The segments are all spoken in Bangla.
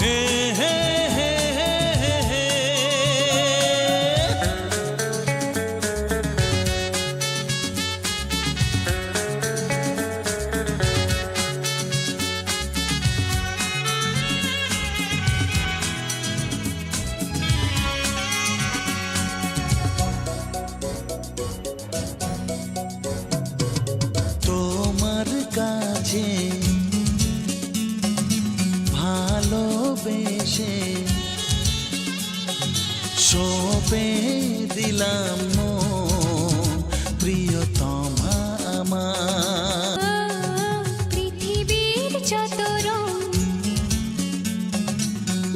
হে হে হে হে হে। তোমার কাছে ভালোবেসে সঁপে দিলাম মন, প্রিয়তমা আমার। পৃথিবীর যত রং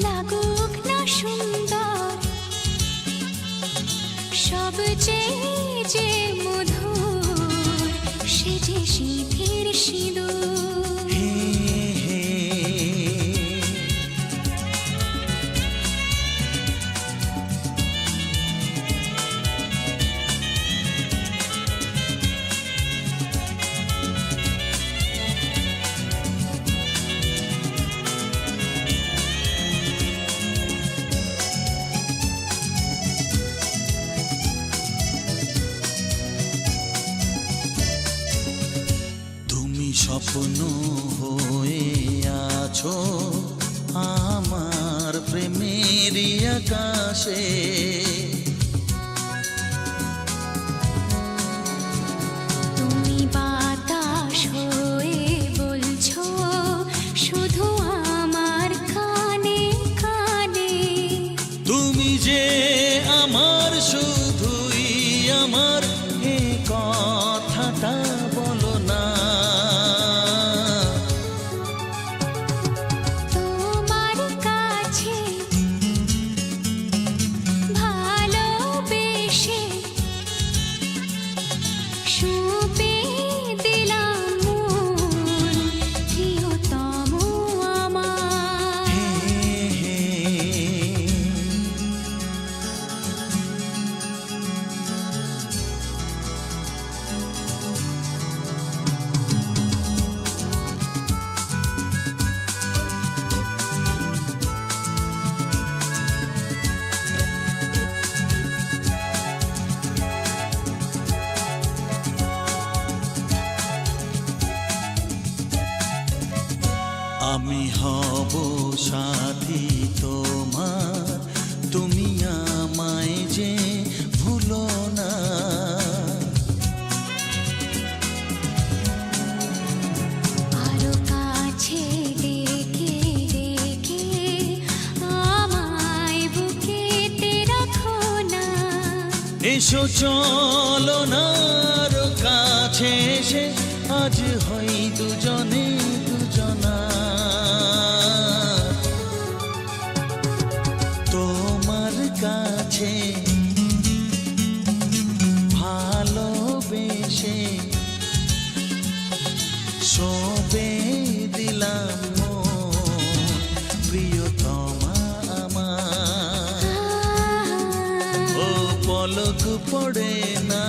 লাগুক না সুন্দর, সবচেয়ে যে মধুর সে যে সিঁথির সিঁদুর। হে হে। তুমি স্বপ্ন হয়ে আছো আমার প্রেমের আকাশে, তুমি বাতাস হয়ে বলছো শুধু আমার কানে কানে। তুমি যে আমার শুধুই আমার, এ কথাটা বলো না। তোমার কাছে ভালোবেসে সঁপে দিলাম মন, প্রিয়তম আমার। হে হে। আমি হব সাথী তোমার, তুমি আমায় যে ভুলো না। আরো কাছে ডেকে ডেকে আমায় বুকেতে রাখো না। এসো চলো না আরো কাছে এসে আজ হই দুজনে দুজনা। তোমার কাছে ভালোবেসে সঁপে দিলাম মন, প্রিয়তমা আমার। ও পলক পড়ে না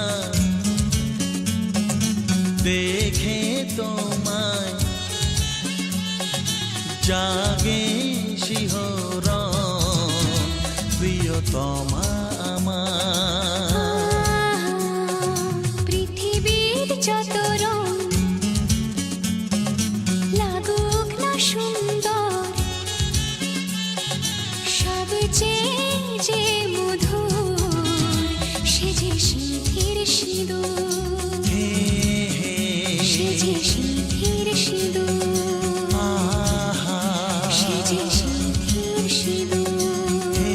দেখে তোমায়, জাগে শিহরণ, প্রিয়তমা আমার। পৃথিবীর যত রং লাগুক না সুন্দর, সবচেয়ে যে মধুর সে যে সিঁথির সিঁদুর। হে হে। সে যে সিঁথির সিঁদুর, আহা। সে যে সিঁথির সিঁদুর। হে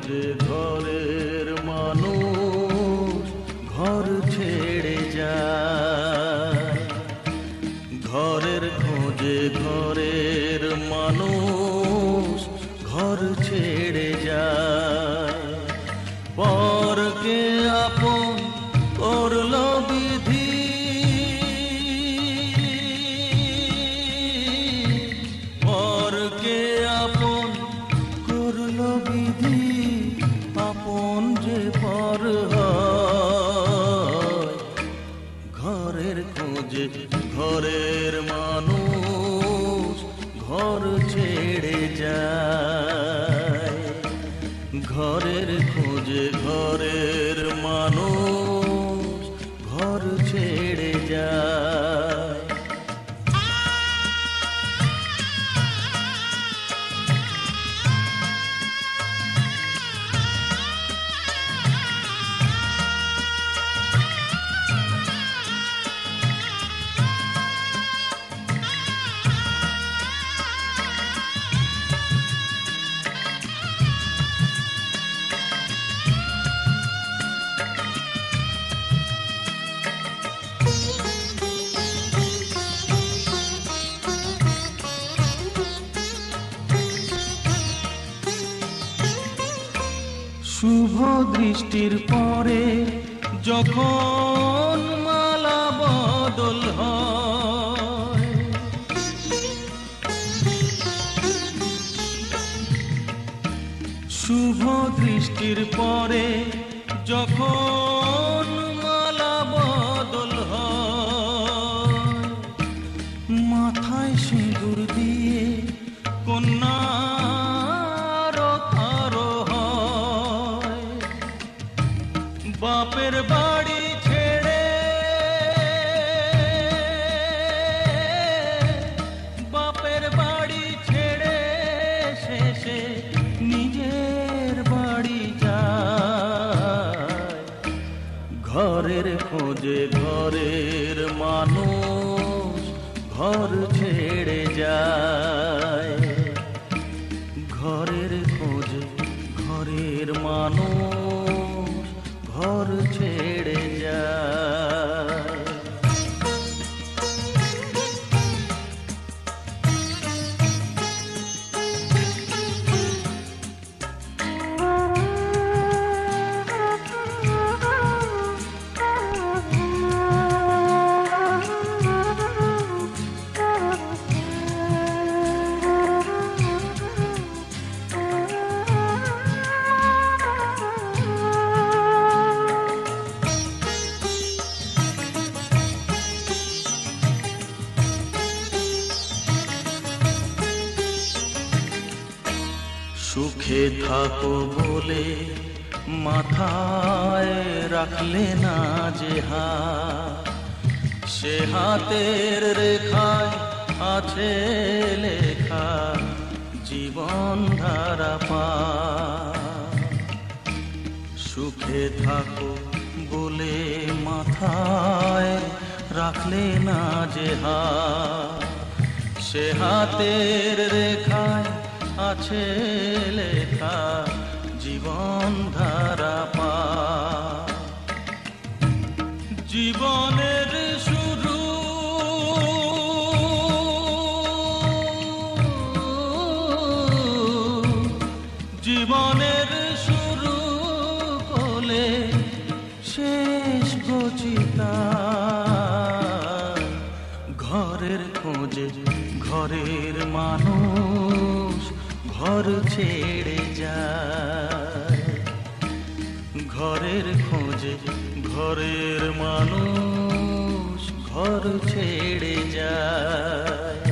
খোঁজে ঘরের মানুষ ঘর ছেড়ে যায়, ঘরের খোঁজে ঘরের মানুষ ঘর ছেড়ে যায়। পরকে আপন করল বিধি, পরকে আপন করল বিধি, আপন যে পর হয়। ঘরের খোঁজে ঘরের মানুষ ঘর ছেড়ে যায়, ঘরের খোঁজে ঘরের মানুষ ঘর ছেড়ে যায়। শুভ দৃষ্টির পরে যখন মালা বদল হয়, শুভ দৃষ্টির পরে যখন মালা বদল হয়, মাথায় সিঁদুর দিয়ে কন্যা বাপের বাড়ি ছেড়ে, বাপের বাড়ি ছেড়ে শেষে নিজের বাড়ি যায়। ঘরের খোঁজে ঘরের মানুষ ঘর ছেড়ে যায়, ঘরের খোঁজে ঘরের মানুষ ঘর ছেড়ে যায়। সুখে থাকো বলে মাথায় রাখলে না যে হাত, সে হাতের রেখায় আছে লেখা জীবন ধারা পার। সুখে থাকো বলে মাথায় রাখলে না যে হাত, সে হাতের রেখায় আছে লেখা জীবন ধারা পার। জীবনের শুরু জীবনের শুরু কোলে শেষ গচিতা। ঘরের খোঁজে ঘরের মানুষ ঘর ছেড়ে যায়, ঘরের খোঁজে ঘরের মানুষ ঘর ছেড়ে যায়।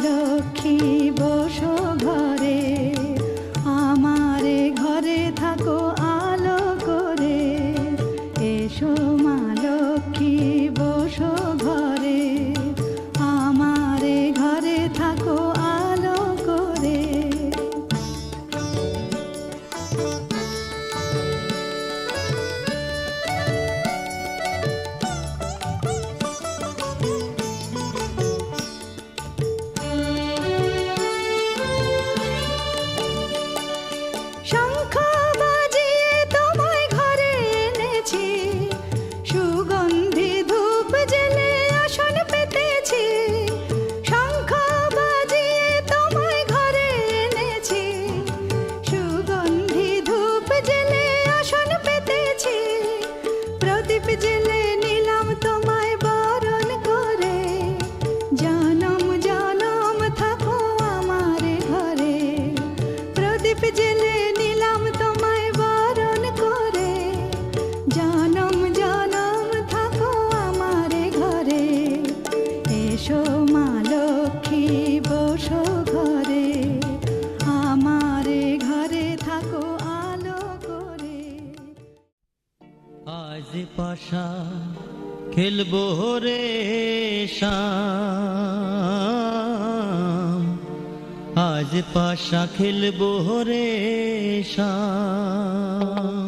লক্ষ্মী বসো ঘরে, আমারে ঘরে থাকো আলো করে। এসো মা লক্ষ্মী বসো ঘরে, আমারে ঘরে থাকো আলো করে। শঙ্খ বাজিয়ে তোমায় ঘরে এনেছি, সুগন্ধি ধূপ জেলে আসন পেতেছি। শঙ্খ বাজিয়ে তোমায় ঘরে এনেছি, সুগন্ধি ধূপ জেলে আসন পেতেছি। প্রদীপ জেলে নিলাম তোমায় বরণ করে, জনম জনম থাকো আমার ঘরে। প্রদীপ জেলে নিলাম তোমায় বরণ করে, জনম জনম থাকো আমার ঘরে। এসো মা লক্ষ্মী বসো ঘরে, আমার ঘরে থাকো আলো করে। আজ পাশা খেলবো রে শাম, আজ পাশা খেলবো রে শাম।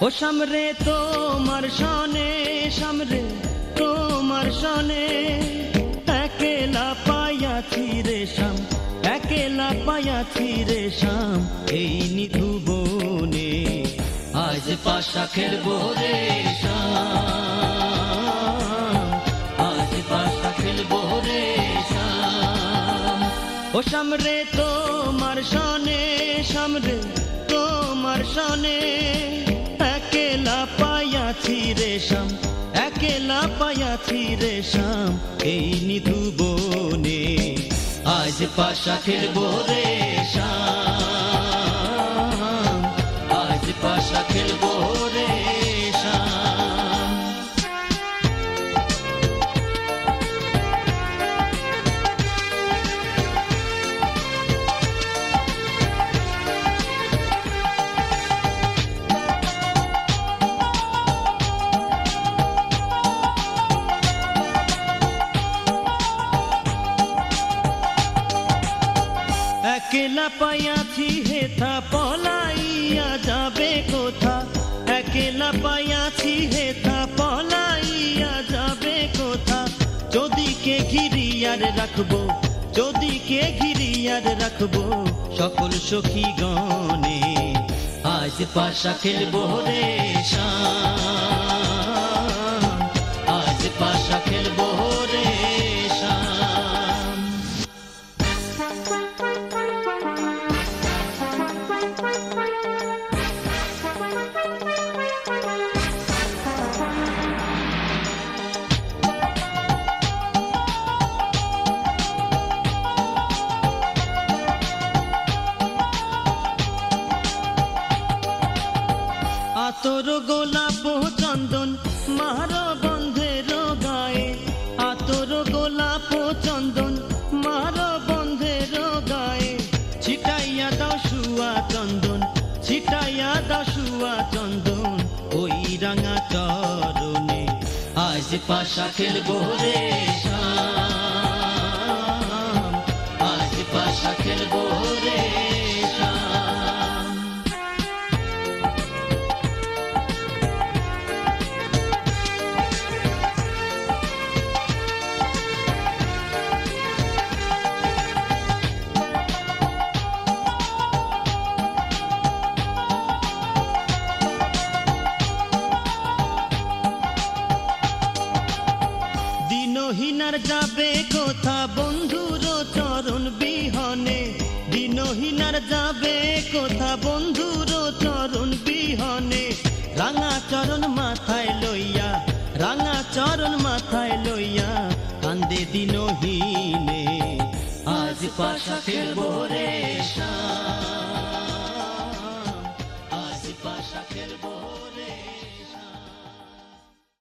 ও সামরে তোমার সনে, সামরে তোমার সনে, একেলা পায়াছি রে শাম, একেলা পায়াছি রে শাম। এই নিধু বনে আজ পাশা খেলবো রে শাম, আজ পাশা খেলবো রে শাম। ও সামরে তোমার সনে, সামরে তোমার সনে, একেলা পায়াছি রে শাম, একেলা পায়াছি রে শাম। এই নিধু বনে আজ পাশা খেলবো রে শাম, আজ পাশা খেলবো রে শাম। একেলা পায়াছি হেথা পলাইয়া যাবে কোথা, একেলা পায়াছি হেথা পলাইয়া যাবে কোথা। যদিকে ঘিরিয়ার রাখবো, যদিকে ঘিরিয়ার রাখবো সকল সখী গণে, আজ পাশা খেলবো রে শাম, আজ পাশা খেলবো রে শাম। আতর গোলাপ চন্দন মার বন্ধের গায়ে, আতর গোলাপ চন্দন মার বন্ধের গায়ে। ছিটাইয়া দাও শুয়া চন্দন, ছিটাইয়া দাও শুয়া চন্দন ওই রাঙা চরণে, আজ পাশা খেলবো রে শাম, আজ পাশা খেলবো রে শাম। দিনহীনার যাবে কোথা বন্ধুর চরণ বিহনে, দিনহীনার যাবে কোথা বন্ধুর চরণ বিহনে। রাঙা চরণ মাথায় লইয়া, রাঙা চরণ মাথায় লইয়া কান্দে দিনহীনে। আজ পাশা খেলবো রে